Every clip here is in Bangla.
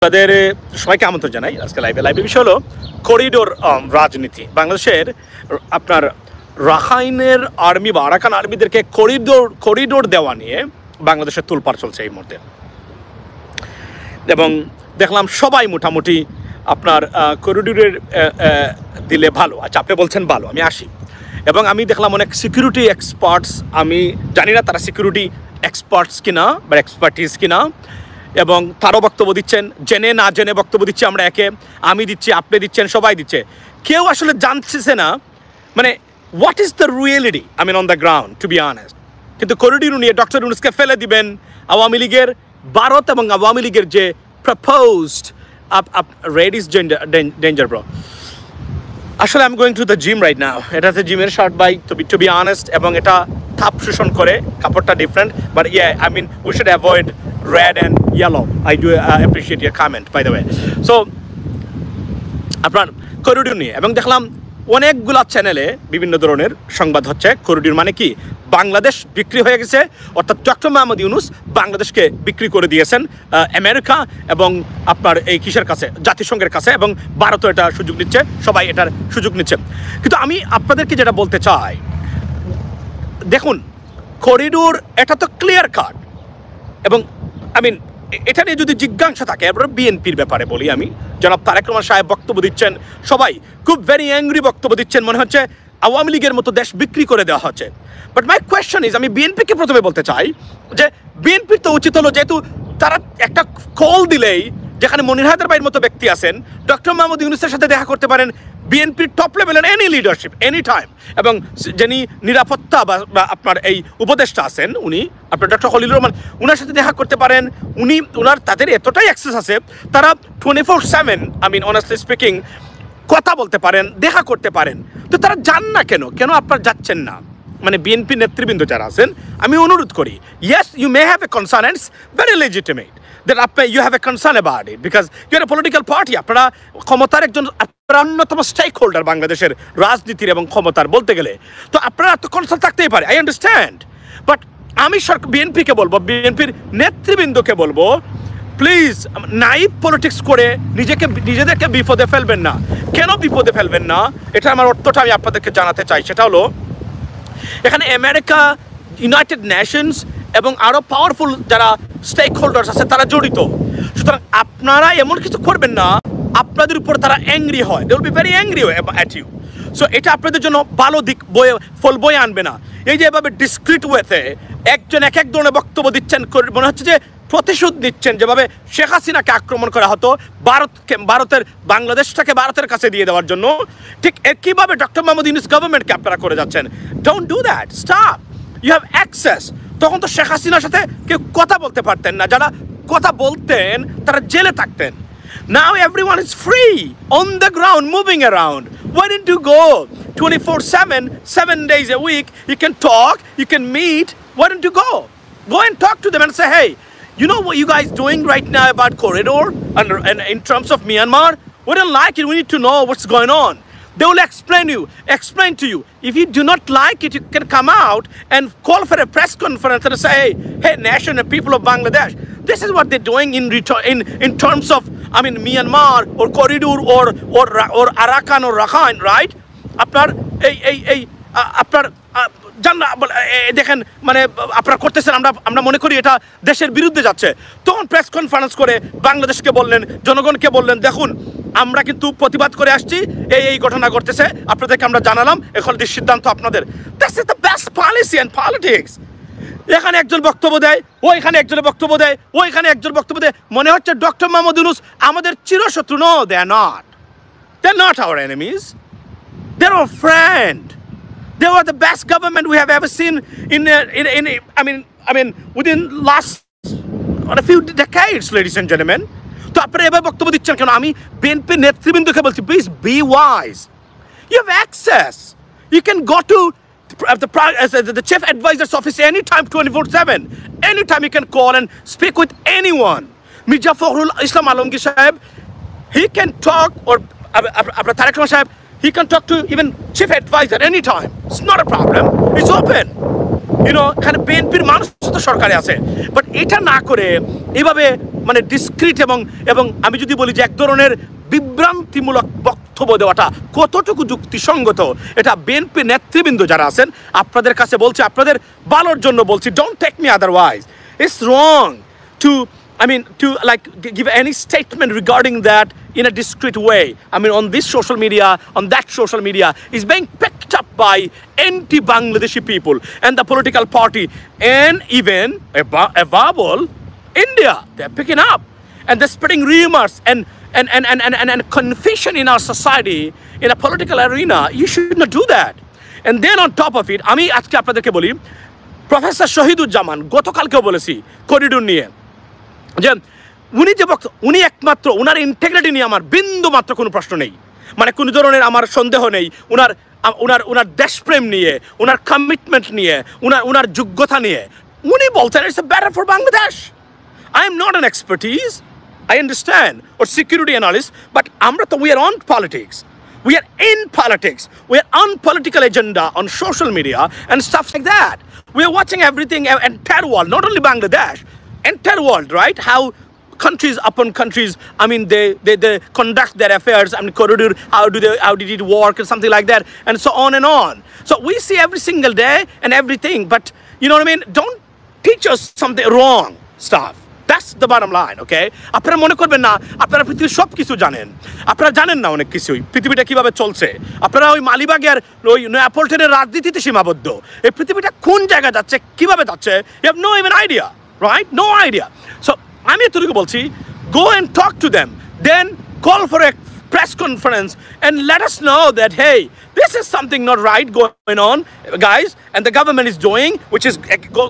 তাদের সবাইকে আমন্ত্রণ জানাই আজকে লাইভে বিষয় হলো করিডোর রাজনীতি। বাংলাদেশের আপনার রাখাইনের আর্মি বা আরাকান আর্মিদেরকে করিডোর দেওয়া নিয়ে বাংলাদেশের তোলপাড় চলছে এই মুহূর্তে, এবং দেখলাম সবাই মোটামুটি আপনার করিডোরের দিলে ভালো। আচ্ছা, আপনি বলছেন ভালো, আমি আসি। এবং আমি দেখলাম অনেক সিকিউরিটি এক্সপার্টস, আমি জানি না তারা সিকিউরিটি এক্সপার্টস কিনা বা এক্সপার্টিস কিনা, এবং তারও বক্তব্য দিচ্ছেন, জেনে না জেনে বক্তব্য দিচ্ছে আমরা একে, আমি দিচ্ছি, আপনি দিচ্ছেন, সবাই দিচ্ছে। কেউ আসলে জানছে না মানে what is the reality on the ground, to be honest. কিন্তু করিডোর নিয়ে ডক্টর ইউনূসকে ফেলে দিবেন আওয়ামী লীগের, ভারত এবং আওয়ামী লীগের যে proposed red is danger bro. আসলে আমি going to the gym right now. এটা হচ্ছে জিমের শার্ট বাই, টু বি অনেস্ট, এবং এটা তাপ শোষণ করে, কাপড়টা different, but yeah I mean we should avoid red and yellow. I do appreciate your comment, by the way. So আপনার করিডোর নিয়ে, এবং দেখলাম অনেকগুলা চ্যানেলে বিভিন্ন ধরনের সংবাদ হচ্ছে। করিডোর মানে কি, বাংলাদেশ বিক্রি হয়ে গেছে, অর্থাৎ ডক্টর মোহাম্মদ ইউনূস বাংলাদেশকে বিক্রি করে দিয়েছেন আমেরিকা এবং আপনার এই কিসের কাছে, জাতিসংঘের কাছে, এবং ভারতও এটা সুযোগ নিচ্ছে, সবাই এটার সুযোগ নিচ্ছে। কিন্তু আমি আপনাদেরকে যেটা বলতে চাই, দেখুন করিডোর এটা তো ক্লিয়ার কাট, এবং এটা নিয়ে যদি জিজ্ঞাসা থাকে, এবার বিএনপির ব্যাপারে বলি আমি, জনাব তারেক রহমান সাহেব বক্তব্য দিচ্ছেন, সবাই খুব ভেরি অ্যাংরি বক্তব্য দিচ্ছেন, মনে হচ্ছে আওয়ামী লীগের মতো দেশ বিক্রি করে দেওয়া হচ্ছে। বাট মাই কোয়েশ্চন ইজ, আমি বিএনপিকে প্রথমে বলতে চাই যে বিএনপির তো উচিত হলো, যেহেতু তারা একটা কল দিলেই, যেখানে মনির হায়দার ভাইয়ের মতো ব্যক্তি আছেন, ডক্টর মোহাম্মদ ইউনূসের সাথে দেখা করতে পারেন, বিএনপির টপ লেভেলের এনি লিডারশিপ এনি টাইম, এবং যিনি নিরাপত্তা বা আপনার এই উপদেষ্টা আছেন উনি আপনার ডক্টর খলিলুর রহমান, ওনার সাথে দেখা করতে পারেন। তাদের এতটাই অ্যাক্সেস আছে, তারা 24/7 অনেস্টলি স্পিকিং কথা বলতে পারেন, দেখা করতে পারেন। তো তারা যান না কেন আপনারা যাচ্ছেন না? মানে বিএনপি নেতৃবৃন্দ যারা আছেন, আমি অনুরোধ করি, yes you may have a concern, it's very legitimate that you have a concern about it because you're a political party. আপনারা ক্ষমতার একজন অন্যতম স্টেক হোল্ডার বাংলাদেশের রাজনীতির এবং ক্ষমতার বলতে গেলে, তো আপনারা তো কনসার্ন থাকতেই পারে, আই আন্ডারস্ট্যান্ড। বাট আমি বিএনপিকে বলবো, বিএনপির নেতৃবৃন্দকে বলবো, প্লিজ নাইভ পলিটিক্স করে নিজেদেরকে বিপদে ফেলবেন না। কেন বিপদে ফেলবেন না, এটা আমার অর্থটা আমি আপনাদেরকে জানাতে চাই। সেটা হলো, এখানে আমেরিকা, ইউনাইটেড নেশনস এবং আরও পাওয়ারফুল যারা স্টেক হোল্ডার্স আছে তারা জড়িত। সুতরাং আপনারা এমন কিছু করবেন না আপনাদের উপর তারা অ্যাংরি হয়, they will be very angry at you. So এটা আপনাদের জন্য ভালো দিক ফল বয়ে আনবে না। এই যে এভাবে ডিসক্রিট ওয়েতে একজন এক ধরনের বক্তব্য দিচ্ছেন, মনে হচ্ছে যে প্রতিশোধ নিচ্ছেন, যেভাবে শেখ হাসিনাকে আক্রমণ করা হতো বাংলাদেশটাকে ভারতের কাছে দিয়ে দেওয়ার জন্য, ঠিক একইভাবে ডক্টর মোহাম্মদ ইউনূস গভর্নমেন্টকে আপনারা করে যাচ্ছেন। Don't do that, stop, you have access. তখন তো শেখ হাসিনার সাথে কেউ কথা বলতে পারতেন না, যারা কথা বলতেন তারা জেলে থাকতেন। Now everyone is free on the ground, moving around. Why didn't you go 24/7, 7 days a week? You can talk, you can meet. Why don't you go? Go and talk to them and say, hey, you know what you guys doing right now about corridor and in terms of Myanmar? We don't like it. We need to know what's going on. They will explain to you. If you do not like it, you can come out and call for a press conference and say, hey, nation and people of Bangladesh, this is what they're doing in terms of, Myanmar or corridor or Arakan or Rakhine, right? আপনার আপনার দেখেন, মানে আপনারা করতেছেন, আমরা মনে করি এটা দেশের বিরুদ্ধে যাচ্ছে। তখন প্রেস কনফারেন্স করে বাংলাদেশকে বললেন, জনগণকে বললেন, দেখুন আমরা কিন্তু প্রতিবাদ করে আসছি, এই ঘটনা ঘটতেছে, আপনাদেরকে আমরা জানালাম, এখন সিদ্ধান্ত আপনাদের। That's the best policy and politics. এখানে একজন বক্তব্য দেয়, ওইখানে একজনের বক্তব্য দেয়, ওইখানে একজন বক্তব্য দেয়, মনে হচ্ছে ডক্টর মোহাম্মদ ইউনূস আমাদের চিরশত্রু। No, they are not our enemies, they are our friend. They were the best government we have ever seen within last a few decades, ladies and gentlemen. তো আপনারা এবার বক্তব্য দিচ্ছেন কেন? আমি বিএনপি নেতৃবৃন্দকে বলছি, please be wise. You have access. You can go to the chief advisor's office anytime, 24/7. Anytime you can call and speak with anyone. Mirza Fakhrul Islam Alamgir Saheb, he can talk, or Tareq Rahman Saheb, he can talk to even chief advisor anytime. It's not a problem. It's open. এখানে বিএনপির মানুষ তো সরকারে আছে, বাট এটা না করে এভাবে মানে ডিসক্রিট এবং আমি যদি বলি যে এক ধরনের বিভ্রান্তিমূলক বক্তব্য দেওয়াটা কতটুকু যুক্তিসঙ্গত, এটা বিএনপি নেতৃবৃন্দ যারা আছেন আপনাদের কাছে বলছি, আপনাদের ভালোর জন্য বলছি, don't take me otherwise. It's wrong to to like give any statement regarding that in a discreet way. On this social media, on that social media is being picked up by anti-Bangladeshi people and the political party, and even above all India. They're picking up and they're spreading rumors and confusion in our society in a political arena. You should not do that. And then on top of it, আমি আজকে আপনাদেরকে বলি, প্রফেসর শহীদুজ্জামান গতকালকেও বলেছি করিডোর নিয়ে, যে উনি একমাত্র ওনার ইন্টেগ্রিটি নিয়ে আমার বিন্দু মাত্র কোনো প্রশ্ন নেই, মানে কোনো ধরনের আমার সন্দেহ নেই ওনার দেশপ্রেম নিয়ে, ওনার কমিটমেন্ট নিয়ে, ওনার যোগ্যতা নিয়ে। উনি বলছেন it's better for Bangladesh. I am not an expertise, I understand, or security analyst, but আমরা তো we are on politics, we are in politics, we are on political agenda on social media and stuff like that. We are watching everything, entire world, not only Bangladesh, entire world, right? How countries upon countries, they conduct their affairs, corridor, how did it work and something like that, and so on and on. So we see every single day and everything, but you know what I mean? Don't teach us something wrong stuff. That's the bottom line, okay? আপনারা মনে করবেন না আপনারা পৃথিবীর সব কিছু জানেন, আপনারা জানেন না অনেক কিছুই, পৃথিবীটা কিভাবে চলছে। আপনারা ওই মালিবাগের ওই নেপোলিয়নের রাজনীতিতে সীমাবদ্ধ। এই পৃথিবীটা কোন জায়গায় যাচ্ছে, কিভাবে যাচ্ছে, you have no even idea, right? No idea. So আমি এতটুকু বলছি, go and talk to them, then call for a press conference and let us know that hey, this is something not right going on, guys, and the government is doing, which is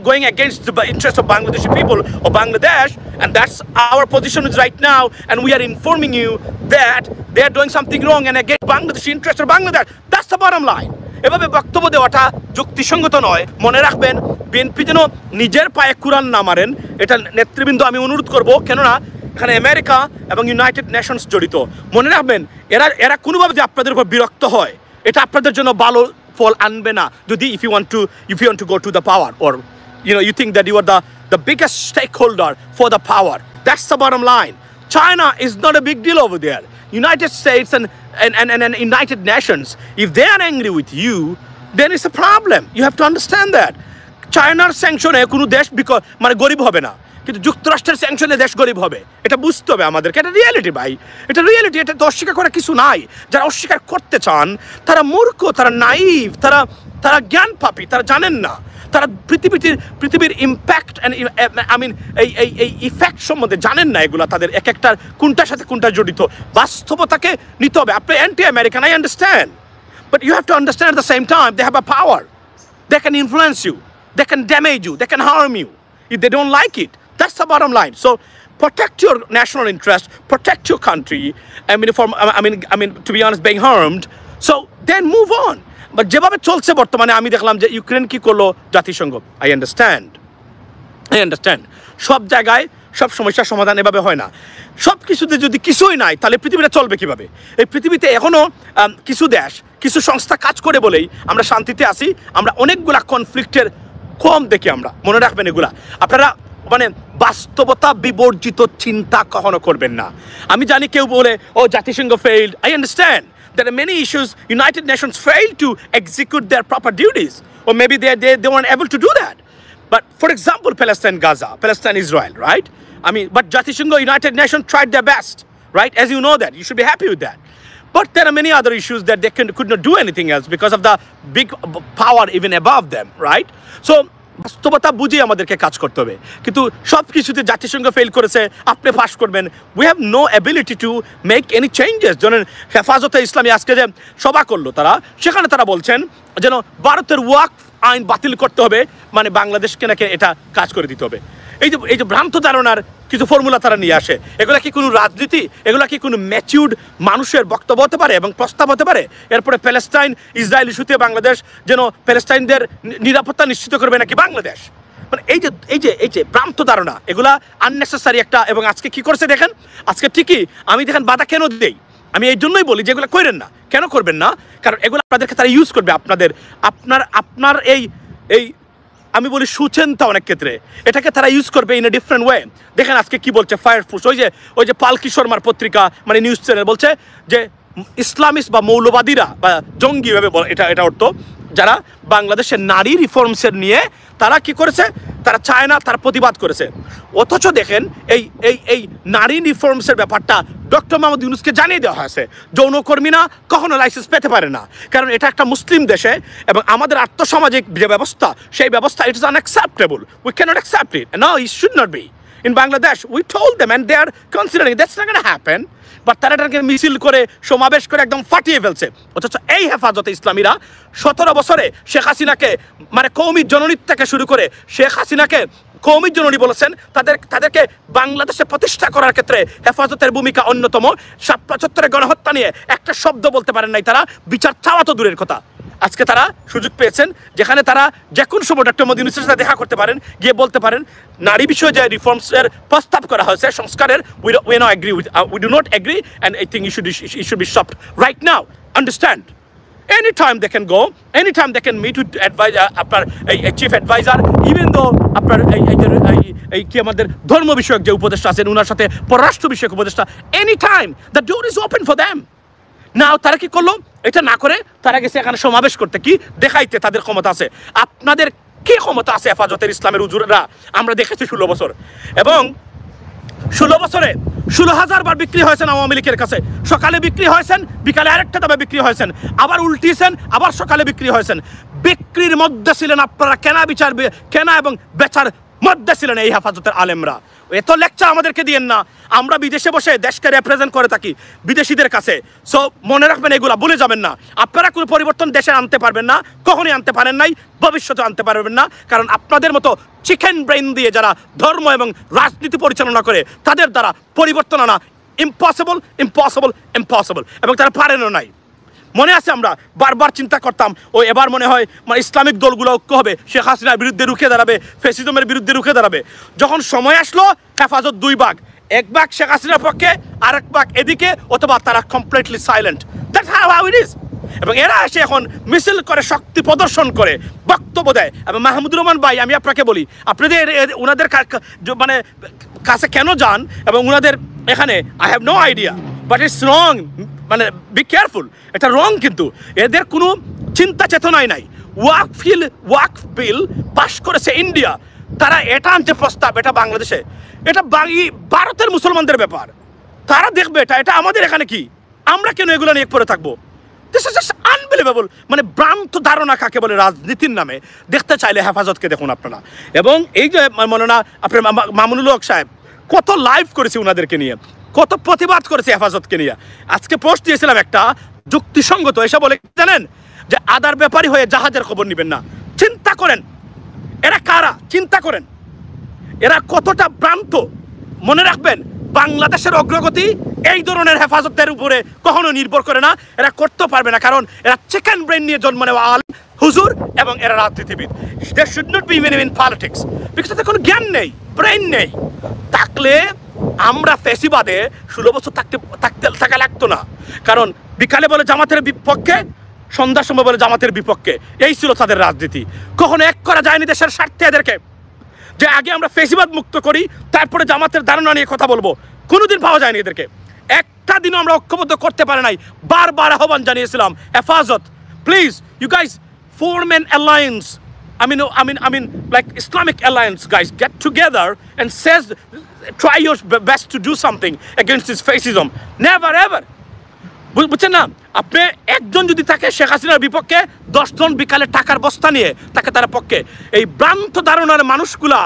going against the interest of Bangladeshi people or Bangladesh, and that's our position right now, and we are informing you that they are doing something wrong and against Bangladeshi interest of Bangladesh. That's the bottom line. এভাবে বক্তব্য দেওয়াটা যুক্তিসঙ্গত নয়। মনে রাখবেন, বিএনপি যেন নিজের পায়ে কুরান না মারেন, এটা নেতৃবৃন্দ আমি অনুরোধ করব, কেননা এখানে আমেরিকা এবং ইউনাইটেড নেশনস জড়িত। মনে রাখবেন, এরা কোনোভাবে যে আপনাদের উপর বিরক্ত হয়, এটা আপনাদের জন্য ভালো ফল আনবে না। যদি if you want to go to the power, or you think that you are the biggest stakeholder for the power. That's the bottom line. China is not a big deal over there. United States and United Nations, if they are angry with you, then it's a problem. You have to understand that. Chinaর স্যাংশনে কোনো দেশ মানে গরিব হবে না, কিন্তু যুক্তরাষ্ট্রের স্যাংশনে দেশ গরিব হবে। এটা বুঝতে হবে আমাদেরকে, এটা রিয়েলিটি ভাই, এটা রিয়েলিটি, এটা তো অস্বীকার করার কিছু নাই। যারা অস্বীকার করতে চান তারা মূর্খ, তারা নাইভ, তারা জ্ঞান পাপী, তারা জানেন না, তারা পৃথিবীর ইম্প্যাক্ট এই ইফেক্ট সম্বন্ধে জানেন না। এগুলা তাদের এক একটার কোনটার সাথে কোনটা জড়িত, বাস্তবতাকে নিতে হবে। আপনি anti American, I understand, but you have to understand at the same time they have a power, they can influence you, they can damage you, they can harm you if they don't like it. That's the bottom line. So protect your national interest, protect your country. To be honest, being harmed. So then move on. But যেভাবে চলছে বর্তমানে, আমি দেখলাম যে ইউক্রেন কি করলো জাতিসংঘ। I understand. সব জায়গায় সব সমস্যার সমাধান এভাবে হয় না। সব কিছুতে যদি কিছুই নাই, তাহলে পৃথিবীটা চলবে কিভাবে? এই পৃথিবীতে এখনো কিছু দেশ, কিছু সংস্থা কাজ করে বলেই আমরা শান্তিতে আছি। আমরা অনেকগুলা কনফ্লিক্টের কম দেখি, আমরা মনে রাখবেন এগুলা। আপনারা বাস্তবতা বিবর্জিত চিন্তা কখনো করবেন না। আমি জানি কেউ বলে ও জাতিসংঘ failed. I understand there are many issues. United Nations failed to execute their proper duties, or maybe they weren't able to do that. But for example, Palestine, Gaza, Palestine, Israel, right? But Jatishango, United Nations tried their best, right? As you know that, you should be happy with that. But there are many other issues that they could not do anything else because of the big power even above them, right? So বাস্তবতা বুঝে আমাদেরকে কাজ করতে হবে, কিন্তু সব কিছুতে জাতিসংঘ ফেল করেছে, আপনি পাস করবেন। We have no ability to make any changes. যেন হেফাজতে ইসলামী আজকে যে সভা করলো, সেখানে তারা বলছেন যেন ভারতের ওয়াকফ আইন বাতিল করতে হবে, মানে বাংলাদেশকে নাকি এটা কাজ করে দিতে হবে। এই যে ভ্রান্ত ধারণার কিছু ফর্মুলা তারা নিয়ে আসে, এগুলা কি কোনো রাজনীতি? এগুলা কি কোনো ম্যাচিউর্ড মানুষের বক্তব্য হতে পারে এবং প্রস্তাব হতে পারে? এরপরে প্যালেস্টাইন ইসরায়েল ইস্যুতে বাংলাদেশ যেন প্যালেস্টাইনদের নিরাপত্তা নিশ্চিত করবে নাকি বাংলাদেশ? মানে এই যে ভ্রান্ত ধারণা, এগুলা আননেসেসারি একটা। এবং আজকে কি করছে দেখেন, আজকে ঠিকই আমি দেখেন বাধা কেন দেই, আমি এই জন্যই বলি যে এগুলো করেন না। কেন করবেন না? কারণ এগুলো আপনাদেরকে তারা ইউজ করবে, আপনার এই আমি বলি সুচিন্তা অনেক ক্ষেত্রে এটাকে তারা ইউজ করবে ইন এ ডিফারেন্ট ওয়ে। দেখেন আজকে কি বলছে ফায়ারফোর্স, ওই যে পালকি শর্মার পত্রিকা মানে নিউজ চ্যানেল বলছে যে ইসলামিস্ট বা মৌলবাদীরা বা জঙ্গি ভাবে এটা অর্থ যারা বাংলাদেশের নারী রিফর্মসের নিয়ে তারা কি করেছে, তারা চায় না, তার প্রতিবাদ করেছে। অথচ দেখেন এই এই এই নারী রিফর্মসের ব্যাপারটা ডক্টর মোহাম্মদ ইউনূসকে জানিয়ে দেওয়া হয়েছে। যৌনকর্মীরা কখনো লাইসেন্স পেতে পারে না, কারণ এটা একটা মুসলিম দেশে এবং আমাদের আর্থসামাজিক যে ব্যবস্থা সেই ব্যবস্থা it is unacceptable, we can't accept it, no it should not be in Bangladesh. We told them and they are considering that's not gonna happen, but তারা এটাকে মিছিল করে সমাবেশ করে একদম ফাটিয়ে ফেলছে। অথচ এই হেফাজতে ইসলামীরা 17 বছরে শেখ হাসিনাকে মানে কওমি জননী থেকে শুরু করে শেখ হাসিনাকে কওমি জননী বলেছেন, তাদেরকে বাংলাদেশে প্রতিষ্ঠা করার ক্ষেত্রে হেফাজতের ভূমিকা অন্যতম। ৭৫ গণহত্যা নিয়ে একটা শব্দ বলতে পারেন নাই তারা, বিচার চাওয়া তো দূরের কথা। আজকে তারা সুযোগ পেয়েছেন যেখানে তারা যে কোনো সময় ডক্টর মোহাম্মদ ইউনূসের সাথে দেখা করতে পারেন, গিয়ে বলতে পারেন নারী বিষয়ে যে রিফর্মসের প্রস্তাব করা হয়েছে সংস্কারের, we not agree with, we do not agree and I think it should be stopped right now. Understand? Anytime they can go, anytime they can meet with advisor, আপনার এই চিফ অ্যাডভাইজার, ইভেন দো আপনার এই কি আমাদের ধর্ম বিষয়ক যে উপদেষ্টা আছেন ওনার সাথে পররাষ্ট্র বিষয়ক উপদেষ্টা, any time the door is open for them. Now তারা কি করলো, এটা না করে তারা গেছে এখানে সমাবেশ করতে, কি দেখাইতে তাদের ক্ষমতা আছে। আপনাদের কি ক্ষমতা আছে হেফাজতের ইসলামের হুজুররা? আমরা দেখেছি 16 বছর, এবং 16 বছরে 16,000 বার বিক্রি হয়েছেন আওয়ামী লীগের কাছে। সকালে বিক্রি হয়েছেন, বিকালে আরেকটা দামে বিক্রি হয়েছেন, আবার উল্টিয়েছেন, আবার সকালে বিক্রি হয়েছেন। বিক্রির মধ্যে ছিলেন আপনারা, কেনা এবং বেচার মধ্যে ছিলেন এই হেফাজতের আলেমরা। এত লেকচার আমাদেরকে দিয়েন না, আমরা বিদেশে বসে দেশকে রিপ্রেজেন্ট করে থাকি বিদেশিদের কাছে। সো মনে রাখবেন, এগুলা ভুলে যাবেন না। আপনারা কোনো পরিবর্তন দেশে আনতে পারবেন না, কখনোই আনতে পারেন নাই, ভবিষ্যতে আনতে পারবেন না, কারণ আপনাদের মতো চিকেন ব্রেইন দিয়ে যারা ধর্ম এবং রাজনীতি পরিচালনা করে তাদের দ্বারা পরিবর্তন আনা ইম্পসিবল, ইম্পসিবল, ইম্পসিবল, এবং তারা পারেনও নাই। মনে আছে আমরা বারবার চিন্তা করতাম ও এবার মনে হয় মানে ইসলামিক দলগুলো ঐক্য হবে, শেখ হাসিনার বিরুদ্ধে রুখে দাঁড়াবে, ফ্যাসিজমের বিরুদ্ধে রুখে দাঁড়াবে। যখন সময় আসলো হেফাজত 2 ভাগ, 1 ভাগ শেখ হাসিনার পক্ষে, আরেক ভাগ এদিকে, অথবা তারা completely silent. That's how it is. এবং এরা এসে এখন মিছিল করে, শক্তি প্রদর্শন করে, বক্তব্য দেয়। এবং মাহমুদুর রহমান ভাই, আমি আপনাকে বলি, আপনাদের ওনাদের মানে কাছে কেন যান এবং ওনাদের এখানে, I have no idea, but it's wrong, মানে বি কেয়ারফুল, এটা রং। কিন্তু এদের কোনো চিন্তা চেতনাই নাই। ওয়াকফ বিল পাশ করেছে ইন্ডিয়া, তারা এটা আনছে প্রস্তাব, এটা বাংলাদেশে, এটা ভারতের মুসলমানদের ব্যাপার, তারা দেখবে এটা আমাদের এখানে কি, আমরা কেন এগুলো নিয়ে পড়ে থাকবো? This is just unbelievable. মানে ভ্রান্ত ধারণা কাকে বলে রাজনীতির নামে। দেখতে চাইলে হেফাজতকে দেখুন আপনারা। এবং এই যে মৌলানা আপনার মামুনুল হক সাহেব কত লাইভ করেছে ওনাদেরকে নিয়ে, কত প্রতিবাদ করেছে হেফাজতকে নিয়ে। আজকে পোস্ট দিয়েছিলাম একটা যুক্তিসঙ্গত, এসে বলে জানেন যে আদার ব্যাপারী হয়ে জাহাজের খবর নেবেন না। চিন্তা করেন এরা কারা, চিন্তা করেন এরা কতটা ভ্রান্ত। মনে রাখবেন, বাংলাদেশের অগ্রগতি এই ধরনের হেফাজতের উপরে কখনো নির্ভর করে না, এরা করতে পারবে না, কারণ এরা চিকেন ব্রেন নিয়ে জন্ম নেওয়া আলেম হুজুর এবং এরা রাজনীতিবিদ। They should not be even in politics, because তাদের কোনো জ্ঞান নেই, ব্রেন নেই। থাকলে আমরা ফেসিবাদে 16 বছর থাকা লাগতো না, কারণ বিকালে বলে জামাতের বিপক্ষে, সন্ধ্যার সময় বলে জামাতের বিপক্ষে, এই ছিল তাদের রাজনীতি। কখনো এক করা যায়নি দেশের স্বার্থে এদেরকে, যে আগে আমরা ফেসিবাদ মুক্ত করি তারপরে জামাতের ধারণা নিয়ে কথা বলবো, কোনোদিন পাওয়া যায়নি এদেরকে। একটা দিনও আমরা ঐক্যবদ্ধ করতে পারে নাই। বারবার আহ্বান জানিয়েছিলাম, Hefazat please you guys form an alliance, I mean like Islamic alliance, guys, get together and try your best to do something against this fascism. Never ever. বুঝছেন না? আপনি একজন যদি থাকে শেখ হাসিনার বিপক্ষে, 10 জন বিকালে টাকার বস্তা নিয়ে তাকে তার পক্ষে। এই ভ্রান্ত ধারণার মানুষগুলা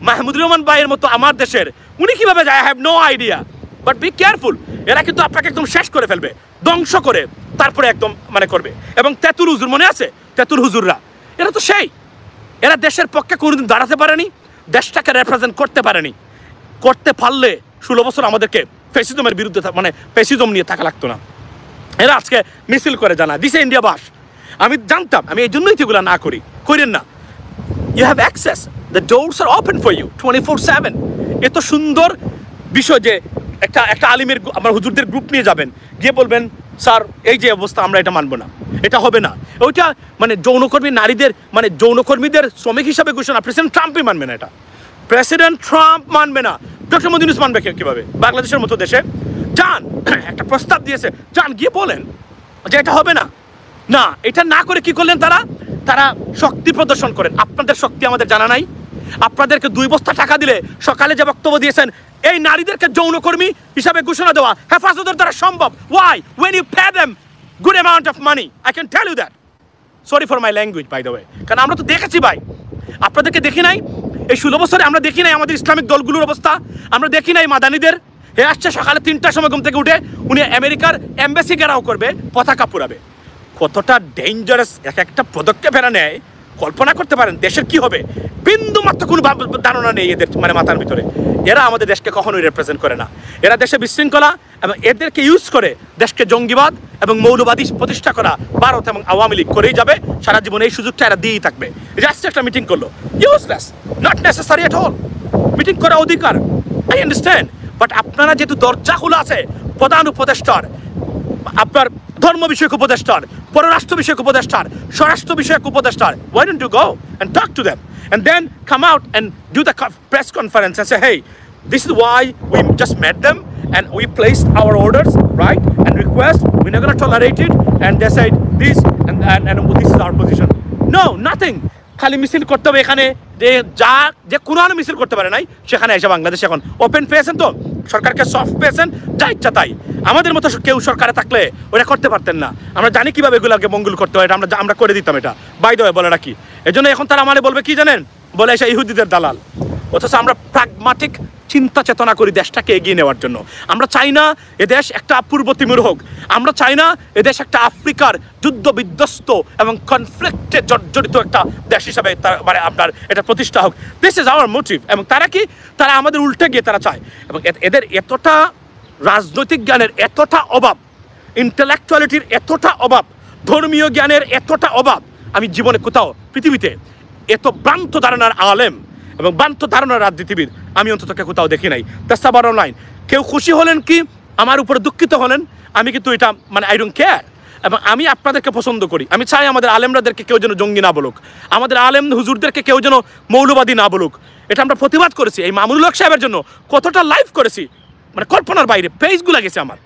মাহমুদুর রহমান ভাইয়ের মতো আমার দেশের, উনি কিভাবে যায়, I have no idea, but be careful. এরা কিন্তু আপনাকে একদম শেষ করে ফেলবে, ধ্বংস করে তারপরে একদম মানে করবে। এবং তেতুল হুজুর মনে আছে, তেতুল হুজুররা এরা তো সেই, এরা দেশের পক্ষে কোনোদিন দাঁড়াতে পারেনি, দেশটাকে রিপ্রেজেন্ট করতে পারেনি। করতে পারলে 16 বছর আমাদেরকে ফ্যাসিজমের বিরুদ্ধে মানে ফ্যাসিজম নিয়ে থাকা লাগতো না। এরা আজকে মিছিল করে জানা দিছে ইন্ডিয়া বাস। আমি জানতাম, আমি এই জন্যই এগুলো না করেন না। You have access, the doors are open for you 24/7। এত সুন্দর বিষয় যে একটা আলিমের আমার হুজুরদের গ্রুপ নিয়ে যাবেন, গিয়ে বলবেন স্যার এই যে অবস্থা আমরা এটা মানবো না, এটা হবে না। ওইটা মানে যৌনকর্মী নারীদের মানে যৌনকর্মীদের শ্রমিক হিসাবে ঘোষণা প্রেসিডেন্ট ট্রাম্পই মানবে না, এটা প্রেসিডেন্ট ট্রাম্প মানবে না। ডক্টর মোদি ইউনূস মানবে কীভাবে? বাংলাদেশের মতো দেশে যান, একটা প্রস্তাব দিয়েছে, যান গিয়ে বলেন যে এটা হবে না। না, এটা না করে কি করলেন তারা শক্তি প্রদর্শন করেন। আপনাদের শক্তি আমাদের জানা নাই? আপনাদেরকে 2 বস্তা টাকা দিলে সকালে যে বক্তব্য দিয়েছেন এই নারীদেরকে যৌনকর্মী হিসাবে ঘোষণা দেওয়া হেফাজতের দ্বারা সম্ভব। Y? when you pay them good amount of money, I can tell you that. Sorry for my language by the way, কারণ আমরা তো দেখেছি ভাই, আপনাদেরকে দেখি নাই এই 16 বছরে? আমরা দেখি নাই আমাদের ইসলামিক দলগুলোর অবস্থা? আমরা দেখি নাই মাদানিদের? হে আসছে সকালে 3টার সময় ঘুম থেকে উঠে উনি আমেরিকার এম্বাসি ঘেরাও করবে, পতাকা পুরাবে। কতটা ডেঞ্জারাস এক একটা পদক্ষেপ এরা নেয় কল্পনা করতে পারেন দেশের কি হবে? বিন্দু মাত্র কোনো ধারণা নেই এদের মানে মাথার ভিতরে। এরা আমাদের দেশকে কখনোই রিপ্রেজেন্ট করে না। এরা দেশে বিশৃঙ্খলা এবং এদেরকে ইউজ করে দেশকে জঙ্গিবাদ এবং মৌলবাদী প্রতিষ্ঠা করা ভারত এবং আওয়ামী লীগ করেই যাবে সারা জীবন। এই সুযোগটা এরা দিয়েই থাকবে। জাস্ট একটা মিটিং করলো, useless, not necessary at all. Meeting করা অধিকার, আই আন্ডারস্ট্যান্ড, বাট আপনারা যেহেতু দরজা খোলা আছে প্রধান উপদেষ্টার, আপনার ধর্ম বিষয়ক উপদেষ্টার, পররাষ্ট্র বিষয়ক উপদেষ্টার, স্বরাষ্ট্র বিষয়ক উপদেষ্টার, why don't you go and talk to them and then come out and do the press conference and say, hey, this is why we just met them and we placed our orders, right, and request, we're not going to tolerate it, and they said this and this is our position. No, nothing. খালি মিছিল করতে হবে এখানে, যে কোরআন মিছিল করতে পারে নাই সেখানে এসে বাংলাদেশ এখন ওপেন পেয়েছেন, তো সরকারকে সফট পেয়েছেন, যা ইচ্ছা তাই। আমাদের মতো কেউ সরকারে থাকলে ওরা করতে পারতেন না। আমরা জানি কিভাবে এগুলোকে মঙ্গল করতে হয়, এটা আমরা করে দিতাম। এটা বাই দ্য ওয়ে বলে রাখি। এজন্য এখন তারা আমাদের বলবে কি জানেন, বলে এসে ইহুদিদের দালাল। অথচ আমরা প্রাগমাটিক চিন্তা চেতনা করি দেশটাকে এগিয়ে নেওয়ার জন্য। আমরা চাই না এদেশ একটা পূর্ব তিমুর হোক, আমরা চাই না এদেশ একটা আফ্রিকার যুদ্ধ বিধ্বস্ত এবং কনফ্লিক্টে জর্জরিত একটা দেশ হিসাবে মানে আপনার এটা প্রতিষ্ঠা হোক। This is our motive. এবং তারা কি, তারা আমাদের উল্টে গিয়ে তারা চায়। এবং এদের এতটা রাজনৈতিক জ্ঞানের এতটা অভাব, ইন্টেলেকচুয়ালিটির এতটা অভাব, ধর্মীয় জ্ঞানের এতটা অভাব, আমি জীবনে কোথাও পৃথিবীতে এত ভ্রান্ত ধারণার আলেম এবং ভ্রান্ত ধারণার রাজনীতিবিদ আমি অন্তত কোথাও দেখি নাই। That's the bottom line. কেউ খুশি হলেন কি আমার উপরে দুঃখিত হলেন, আমি কিন্তু এটা মানে আই ডোন্ট কেয়ার। এবং আমি আপনাদেরকে পছন্দ করি। আমি চাই আমাদের আলেমরাদেরকে কেউ যেন জঙ্গি না বলুক, আমাদের আলেম হুজুরদেরকে কেউ যেন মৌলবাদী না বলুক। এটা আমরা প্রতিবাদ করেছি। এই মামুনুল হক সাহেবের জন্য কতটা লাইভ করেছি, মানে কল্পনার বাইরে। পেজগুলা গেছে আমার।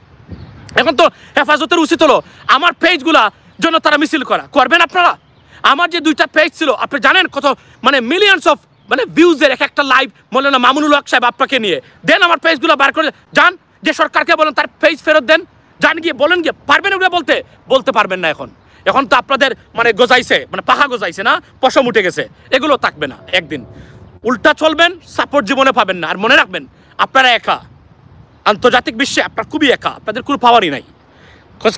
এখন তো হেফাজতের উচিত হলো আমার পেজগুলা জন্য তারা মিছিল করবেন আপনারা। আমার যে 2টা পেজ ছিল আপনি জানেন কত মানে মিলিয়নস অফ মানে ভিউজের এক একটা লাইভ মৌলানা মামুনুল হক সাহেব আপনাকে নিয়ে দেন। আমার পেজগুলো বার করে যান, যে সরকারকে বলেন তার পেজ ফেরত দেন, যান গিয়ে বলেন গিয়ে। পারবেন ওগুলো বলতে পারবেন না। এখন তো আপনাদের মানে গজাইছে, মানে পাখা গজাইছে না, পশম উঠে গেছে। এগুলো থাকবে না। একদিন উল্টা চলবেন, সাপোর্ট জীবনে পাবেন না। আর মনে রাখবেন আপনারা একা, আন্তর্জাতিক বিশ্বে আপনার খুবই একা, আপনাদের কোনো পাওয়ারই নাই।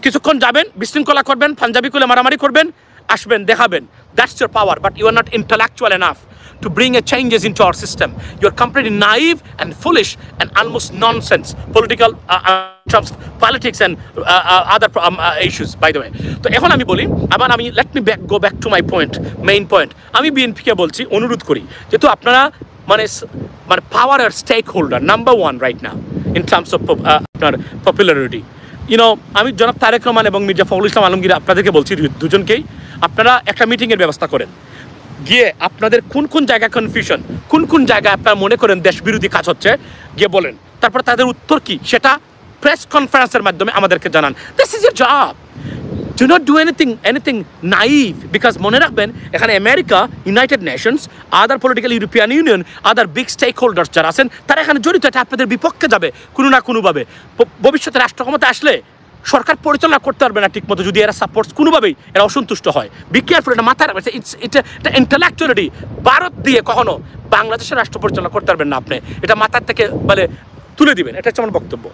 কিছুক্ষণ যাবেন, বিশৃঙ্খলা করবেন, পাঞ্জাবি খুলে মারামারি করবেন, আসবেন, দেখাবেন, that's your power. But you are not intellectual enough to bring a changes into our system. You're completely naive and foolish and almost nonsense political terms of politics and other issues by the way. তো এখন আমি বলি আবার আমি let me go back to my main point. আমি বিএনপিকে বলছি, অনুরোধ করি যেহেতু আপনারা মানে power R stakeholder number 1 right now in terms of আপনার popularity. আমি জনাব তারেক রহমান এবং মির্জা ফখরুল ইসলাম আলমগীর আপনাদেরকে বলছি দুজনকেই, আপনারা একটা মিটিংয়ের ব্যবস্থা করেন। গিয়ে আপনাদের কোন জায়গায় কনফিউশন, কোন জায়গায় আপনারা মনে করেন দেশ বিরোধী কাজ হচ্ছে, গিয়ে বলেন। তারপর তাদের উত্তর কি সেটা প্রেস কনফারেন্সের মাধ্যমে আমাদেরকে জানান। This is your job. Do not do anything naive, because মনে রাখবেন এখানে America, United Nations, other political European Union, other big stakeholders যারা আছেন তারা এখানে জড়িত। এটা আপনাদের বিপক্ষে যাবে কোনো না কোনোভাবে। ভবিষ্যতে রাষ্ট্র ক্ষমতা আসলে সরকার পরিচালনা করতে পারবে না ঠিকমতো যদি এরা সাপোর্টস কোনোভাবেই এরা অসন্তুষ্ট হয়। Be careful. এটা মাথায় রাখবেন, এটা ইন্টেলেকচুয়ালিটি। ভারত দিয়ে কখনো বাংলাদেশের রাষ্ট্র পরিচালনা করতে পারবেন না আপনি। এটা মাথার থেকে মানে তুলে দিবেন। এটা হচ্ছে আমার বক্তব্য।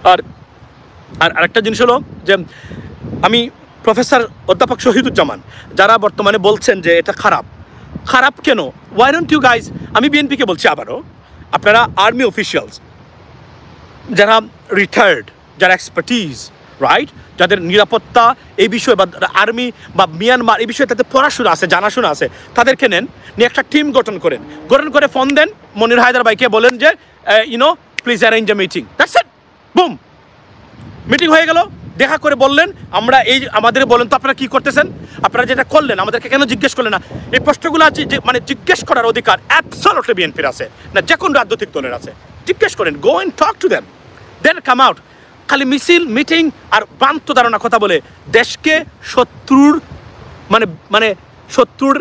আর আরেকটা জিনিস হলো যে আমি প্রফেসর অধ্যাপক শহীদুজ্জামান যারা বর্তমানে বলছেন যে এটা খারাপ কেন, ওয়াই ডোন্ট ইউ গাইজ, আমি বিএনপিকে বলছি আবারও, আপনারা আর্মি অফিসিয়ালস যারা রিটায়ার্ড, যারা এক্সপার্টিজ, রাইট, যাদের নিরাপত্তা এই বিষয়ে বা আর্মি বা মিয়ানমার এই বিষয়ে তাদের পড়াশোনা আছে, জানাশোনা আছে, তাদেরকে নিয়ে একটা টিম গঠন করে ফোন দেন মনির হায়দার ভাইকে, বলেন যে please arrange a meeting. That's it. Broom, meeting হয়ে গেল, দেখা করে বললেন আমরা এই আমাদের বলেন তো আপনারা কি করতেছেন, আপনারা যেটা করলেন আমাদেরকে কেন জিজ্ঞেস করলেন না? এই প্রশ্নগুলো আছে যে মানে জিজ্ঞেস করার অধিকার অ্যাবসলিউটলি বিএনপির আছে, না যে কোনো রাজনৈতিক দলের আছে। জিজ্ঞেস করেন, go and talk to them, then come out. খালি মিছিল মিটিং আর ভ্রান্ত ধারণা কথা বলে দেশকে শত্রুর মানে শত্রুর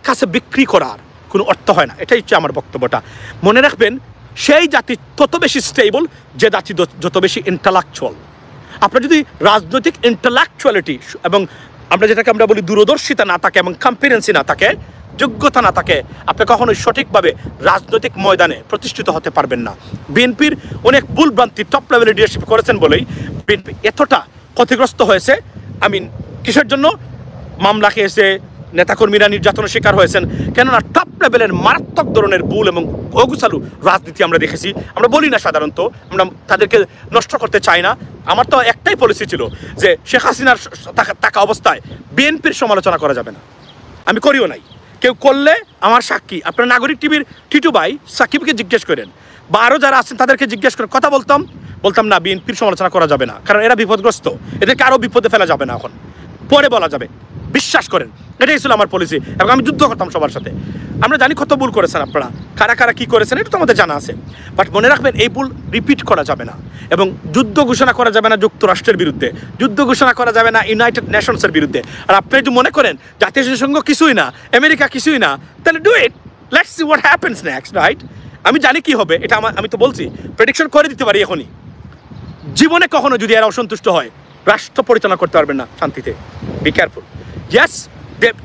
কাছে বিক্রি করার কোনো অর্থ হয় না। এটাই হচ্ছে আমার বক্তব্যটা। মনে রাখবেন, সেই জাতি তত বেশি স্টেবল যে জাতি যত বেশি ইন্টালেকচুয়াল। আপনার যদি রাজনৈতিক ইন্টালেকচুয়ালিটি এবং যেটাকে আমরা বলি দূরদর্শিতা না থাকে এবং কম্পিটেন্সি না থাকে, যোগ্যতা না থাকে, আপনি কখনোই সঠিকভাবে রাজনৈতিক ময়দানে প্রতিষ্ঠিত হতে পারবেন না। বিএনপির অনেক ভুলভ্রান্তি টপ লেভেলে লিডারশিপ করেছেন বলেই বিএনপি এতটা ক্ষতিগ্রস্ত হয়েছে। কিসের জন্য? মামলা খেয়েছে, নেতাকর্মীরা নির্যাতনের শিকার হয়েছেন, কেননা টপ লেভেলের মারাত্মক ধরনের ভুল এবং অগুছালু রাজনীতি আমরা দেখেছি। আমরা বলি না সাধারণত, আমরা তাদেরকে নষ্ট করতে চাই না। আমার তো একটাই পলিসি ছিল যে শেখ হাসিনার থাকা অবস্থায় বিএনপির সমালোচনা করা যাবে না, আমি করিও নাই। কেউ করলে আমার সাক্ষী। আপনার নাগরিক টিভির টিটু ভাই সাকিবকে জিজ্ঞেস করেন বা আরও যারা আছেন তাদেরকে জিজ্ঞেস করে কথা বলতাম না বিএনপির সমালোচনা করা যাবে না, কারণ এরা বিপদগ্রস্ত, এদেরকে আরও বিপদে ফেলা যাবে না, এখন পরে বলা যাবে, বিশ্বাস করেন। এটাই ছিল আমার পলিসি এবং আমি যুদ্ধ করতাম সবার সাথে। আমরা জানি কত ভুল করেছেন আপনারা, কারা কারা কী করেছেন এটা তো আমাদের জানা আছে, বাট মনে রাখবেন এই ভুল রিপিট করা যাবে না। এবং যুদ্ধ ঘোষণা করা যাবে না যুক্তরাষ্ট্রের বিরুদ্ধে, যুদ্ধ ঘোষণা করা যাবে না ইউনাইটেড নেশনসের বিরুদ্ধে। আর আপনি যদি মনে করেন জাতিসংঘ কিছুই না, আমেরিকা কিছুই না, তাহলে do it, let's see what happens next, right? আমি জানি কি হবে, এটা আমি তো বলছি, প্রেডিকশন করে দিতে পারি এখনই। জীবনে কখনো যদি এরা অসন্তুষ্ট হয়, রাষ্ট্র পরিচালনা করতে পারবেন না শান্তিতে। Be careful. ইয়েস,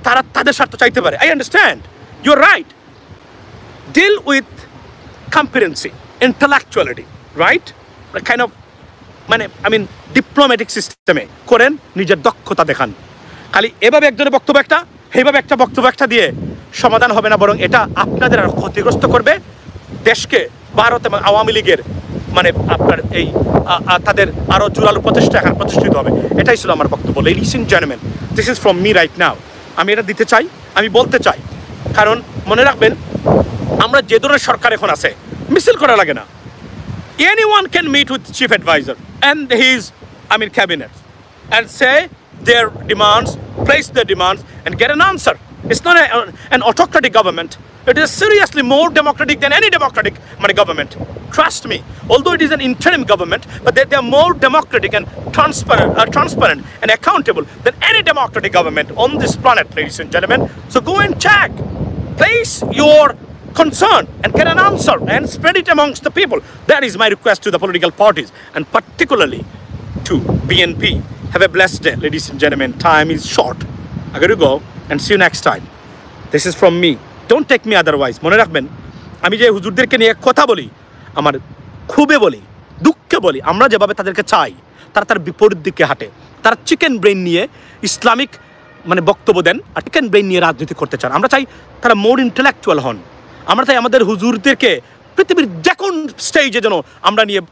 তারা তাদের স্বার্থ চাইতে পারে, I understand, you are right. Deal with competency, intellectuality, right? Kind of diplomatic সিস্টেমে করেন, নিজের দক্ষতা দেখান। খালি এভাবে একজনের বক্তব্য একটা, এইভাবে একটা বক্তব্য একটা দিয়ে সমাধান হবে না, বরং এটা আপনাদের আরো ক্ষতিগ্রস্ত করবে দেশকে। ভারত এবং আওয়ামী লীগের আপনার এই তাদের আরও জোরালো প্রচেষ্টা এখন প্রতিষ্ঠিত হবে। এটাই ছিল আমার বক্তব্য। Ladies and gentleman, this is from me right now. আমি এটা দিতে চাই, আমি বলতে চাই, কারণ মনে রাখবেন আমরা যে ধরনের সরকার এখন আছে, মিছিল করা লাগে না। Anyone can meet with chief advisor and his cabinet and say their demands, place their demands and get an answer. It's not an autocratic government. It is seriously more democratic than any democratic government. Trust me. Although it is an interim government, but they are more democratic and transparent and accountable than any democratic government on this planet, ladies and gentlemen. So go and check. Place your concern and get an answer and spread it amongst the people. That is my request to the political parties and particularly to BNP. Have a blessed day, ladies and gentlemen. Time is short. I got to go and see you next time. This is from me. Don't take me otherwise. মনে রাখবেন, আমি যে হুজুরদেরকে নিয়ে কথা বলি, আমার খুবই বলি, দুঃখে বলি, আমরা যেভাবে তাদেরকে চাই তারা তার বিপরীত দিকে হাঁটে। তারা চিকেন ব্রেন নিয়ে ইসলামিক বক্তব্য দেন আর চিকেন ব্রেন নিয়ে রাজনীতি করতে চান। আমরা চাই তারা মোর ইন্টেলেকচুয়াল হন। আমরা চাই আমাদের হুজুরদেরকে পৃথিবীর যে কোন স্টেজে যেন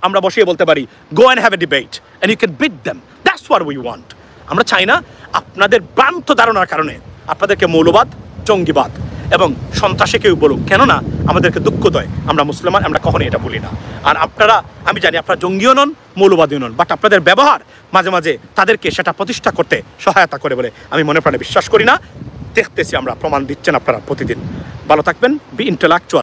আমরা বসিয়ে বলতে পারি, go and have a debate and you can beat them. That's what we want. আমরা চাই না আপনাদের ভ্রান্ত ধারণার কারণে আপনাদেরকে মৌলবাদ, জঙ্গিবাদ এবং সন্ত্রাসে কেউ বলুক, কেননা আমাদেরকে দুঃখ দেয়। আমরা মুসলমান, আমরা কখনোই এটা বলি না। আর আপনারা, আমি জানি আপনারা জঙ্গিও নন, মৌলবাদীও নন, বাট আপনাদের ব্যবহার মাঝে মাঝে তাদেরকে সেটা প্রতিষ্ঠা করতে সহায়তা করে বলে আমি মনে প্রাণে বিশ্বাস করি না। দেখতেছি আমরা, প্রমাণ দিচ্ছেন আপনারা প্রতিদিন। ভালো থাকবেন, বি ইন্টেলেকচুয়াল।